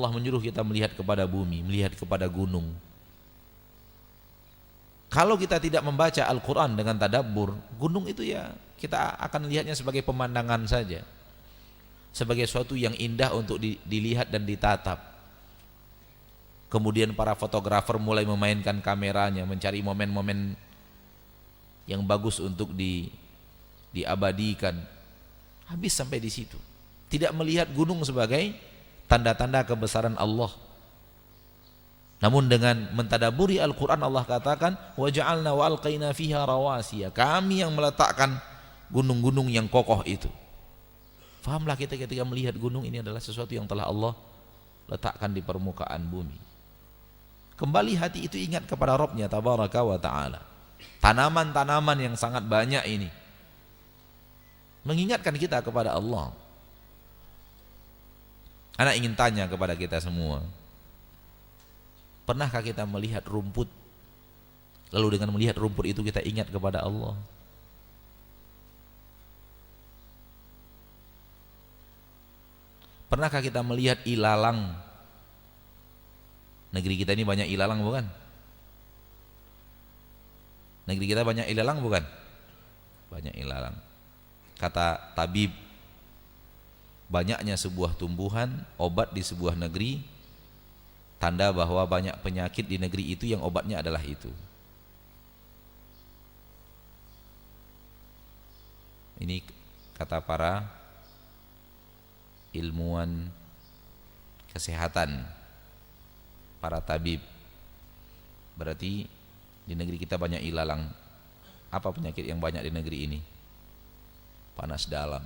Allah menyuruh kita melihat kepada bumi, melihat kepada gunung. Kalau kita tidak membaca Al-Quran dengan tadabbur, gunung itu ya kita akan lihatnya sebagai pemandangan saja, sebagai suatu yang indah untuk dilihat dan ditatap. Kemudian para fotografer mulai memainkan kameranya, mencari momen-momen yang bagus untuk diabadikan. Habis sampai di situ. Tidak melihat gunung sebagai tanda-tanda kebesaran Allah. Namun dengan mentadaburi Al-Quran, Allah katakan waja'alna wa alqaina fiha rawasiya, kami yang meletakkan gunung-gunung yang kokoh itu. Fahamlah kita ketika melihat gunung ini adalah sesuatu yang telah Allah letakkan di permukaan bumi. Kembali hati itu ingat kepada Rabbnya tabaraka wa ta'ala. Tanaman-tanaman yang sangat banyak ini mengingatkan kita kepada Allah. Anak ingin tanya kepada kita semua, pernahkah kita melihat rumput, lalu dengan melihat rumput itu kita ingat kepada Allah? Pernahkah kita melihat ilalang? Negeri kita ini banyak ilalang bukan? Negeri kita banyak ilalang bukan? Banyak ilalang. Kata tabib, banyaknya sebuah tumbuhan, obat di sebuah negeri, tanda bahwa banyak penyakit di negeri itu yang obatnya adalah itu. Ini kata para ilmuwan kesehatan, para tabib. Berarti di negeri kita banyak ilalang. Apa penyakit yang banyak di negeri ini? Panas dalam.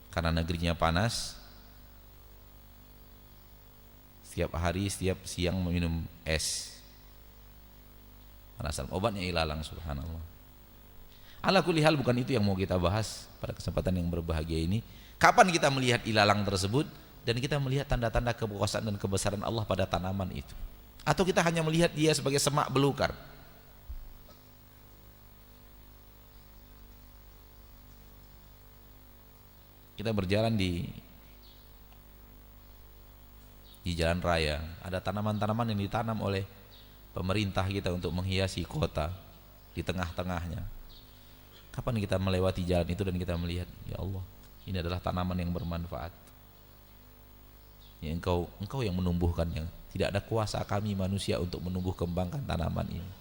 Karena negerinya panas, setiap hari, setiap siang meminum es. Panas dalam, obatnya ilalang, subhanallah. Ala kulli hal, bukan itu yang mau kita bahas pada kesempatan yang berbahagia ini. Kapan kita melihat ilalang tersebut dan kita melihat tanda-tanda kekuasaan dan kebesaran Allah pada tanaman itu? Atau kita hanya melihat dia sebagai semak belukar? Kita berjalan di jalan raya, ada tanaman-tanaman yang ditanam oleh pemerintah kita untuk menghiasi kota. Di tengah-tengahnya, kapan kita melewati jalan itu dan kita melihat, ya Allah, ini adalah tanaman yang bermanfaat. Ya, engkau yang menumbuhkannya. Tidak ada kuasa kami manusia untuk menumbuh kembangkan tanaman ini.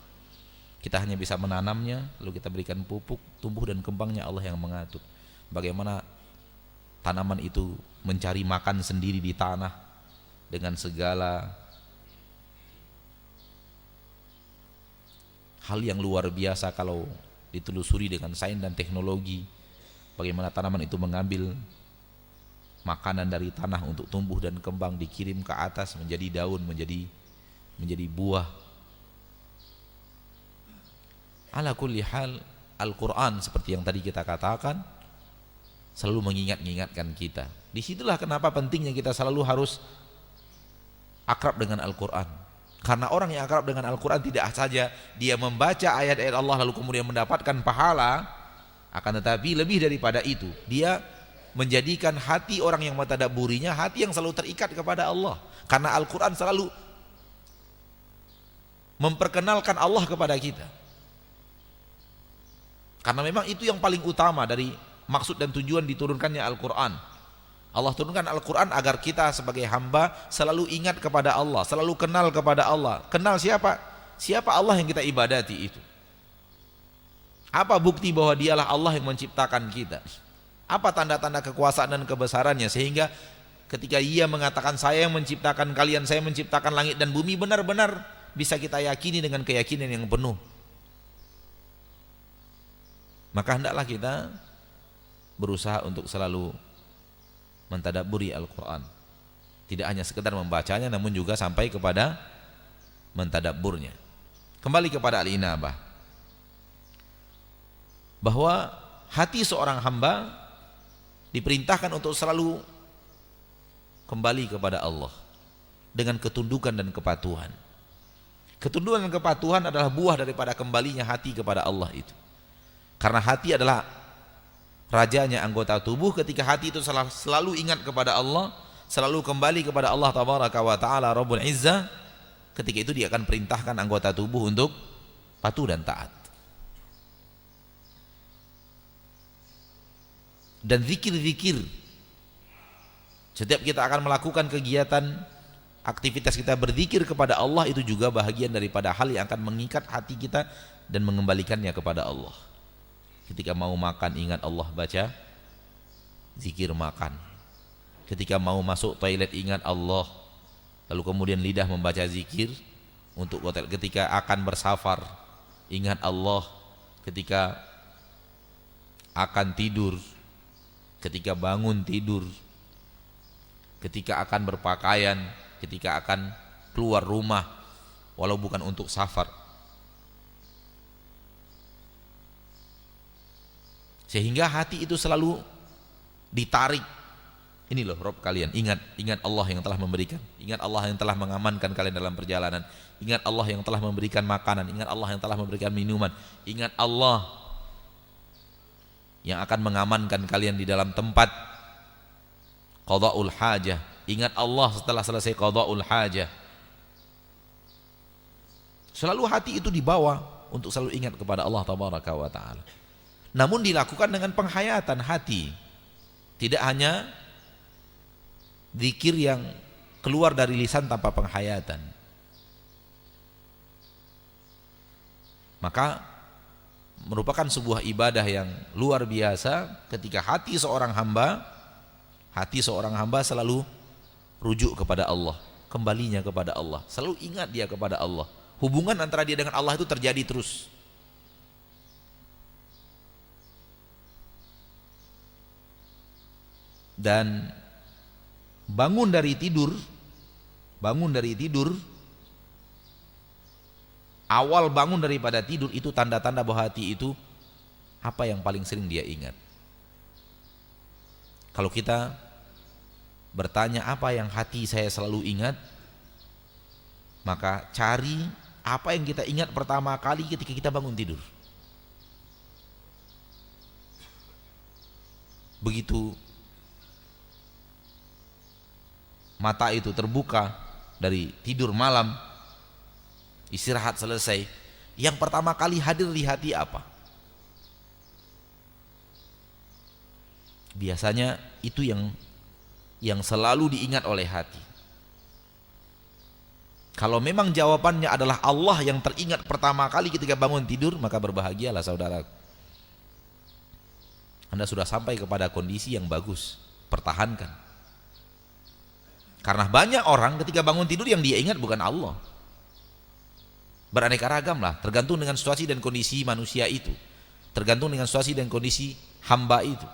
Kita hanya bisa menanamnya, lalu kita berikan pupuk, tumbuh dan kembangnya Allah yang mengatur. Bagaimana tanaman itu mencari makan sendiri di tanah dengan segala hal yang luar biasa kalau ditelusuri dengan sains dan teknologi. Bagaimana tanaman itu mengambil makanan dari tanah untuk tumbuh dan kembang, dikirim ke atas menjadi daun, menjadi buah. Ala kulli hal, Al-Quran seperti yang tadi kita katakan selalu mengingatkan kita. Disitulah kenapa pentingnya kita selalu harus akrab dengan Al-Quran. Karena orang yang akrab dengan Al-Quran tidak saja dia membaca ayat-ayat Allah lalu kemudian mendapatkan pahala, akan tetapi lebih daripada itu, dia menjadikan hati orang yang mentadabburinya hati yang selalu terikat kepada Allah. Karena Al-Quran selalu memperkenalkan Allah kepada kita. Karena memang itu yang paling utama dari maksud dan tujuan diturunkannya Al-Quran. Allah turunkan Al-Quran agar kita sebagai hamba selalu ingat kepada Allah, selalu kenal kepada Allah. Kenal siapa? Siapa Allah yang kita ibadati itu? Apa bukti bahwa dialah Allah yang menciptakan kita? Apa tanda-tanda kekuasaan dan kebesarannya sehingga ketika Ia mengatakan saya yang menciptakan kalian, saya menciptakan langit dan bumi, benar-benar bisa kita yakini dengan keyakinan yang penuh. Maka hendaklah kita berusaha untuk selalu mentadabburi Al-Quran. Tidak hanya sekedar membacanya, namun juga sampai kepada mentadabburnya. Kembali kepada al-inabah, bahwa hati seorang hamba diperintahkan untuk selalu kembali kepada Allah dengan ketundukan dan kepatuhan. Ketundukan dan kepatuhan adalah buah daripada kembalinya hati kepada Allah itu. Karena hati adalah rajanya anggota tubuh. Ketika hati itu selalu ingat kepada Allah, selalu kembali kepada Allah tabaraka wa ta'ala Rabbul Izzah, ketika itu dia akan perintahkan anggota tubuh untuk patuh dan taat. Dan zikir-zikir, setiap kita akan melakukan kegiatan, aktivitas kita berzikir kepada Allah, itu juga bahagian daripada hal yang akan mengikat hati kita dan mengembalikannya kepada Allah. Ketika mau makan ingat Allah, baca zikir makan. Ketika mau masuk toilet ingat Allah, lalu kemudian lidah membaca zikir untuk hotel. Ketika akan bersafar ingat Allah. Ketika akan tidur, ketika bangun tidur, ketika akan berpakaian, ketika akan keluar rumah walau bukan untuk safar. Sehingga hati itu selalu ditarik. Ini loh Rob kalian, ingat Allah yang telah memberikan, ingat Allah yang telah mengamankan kalian dalam perjalanan, ingat Allah yang telah memberikan makanan, ingat Allah yang telah memberikan minuman, ingat Allah yang akan mengamankan kalian di dalam tempat qada'ul hajah. Ingat Allah setelah selesai qada'ul hajah. Selalu hati itu dibawa untuk selalu ingat kepada Allah tabaraka wa ta'ala. Namun dilakukan dengan penghayatan hati. Tidak hanya zikir yang keluar dari lisan tanpa penghayatan. Maka merupakan sebuah ibadah yang luar biasa ketika hati seorang hamba selalu rujuk kepada Allah, kembalinya kepada Allah, selalu ingat dia kepada Allah. Hubungan antara dia dengan Allah itu terjadi terus. Dan bangun dari tidur, awal bangun daripada tidur itu tanda-tanda bahwa hati itu apa yang paling sering dia ingat. Kalau kita bertanya apa yang hati saya selalu ingat, maka cari apa yang kita ingat pertama kali ketika kita bangun tidur. Begitu mata itu terbuka dari tidur malam, istirahat selesai, yang pertama kali hadir di hati apa? Biasanya itu yang selalu diingat oleh hati. Kalau memang jawabannya adalah Allah yang teringat pertama kali ketika bangun tidur, maka berbahagialah saudara. Anda sudah sampai kepada kondisi yang bagus. Pertahankan. Karena banyak orang ketika bangun tidur yang dia ingat bukan Allah. Beraneka ragam lah, tergantung dengan situasi dan kondisi manusia itu, tergantung dengan situasi dan kondisi hamba itu.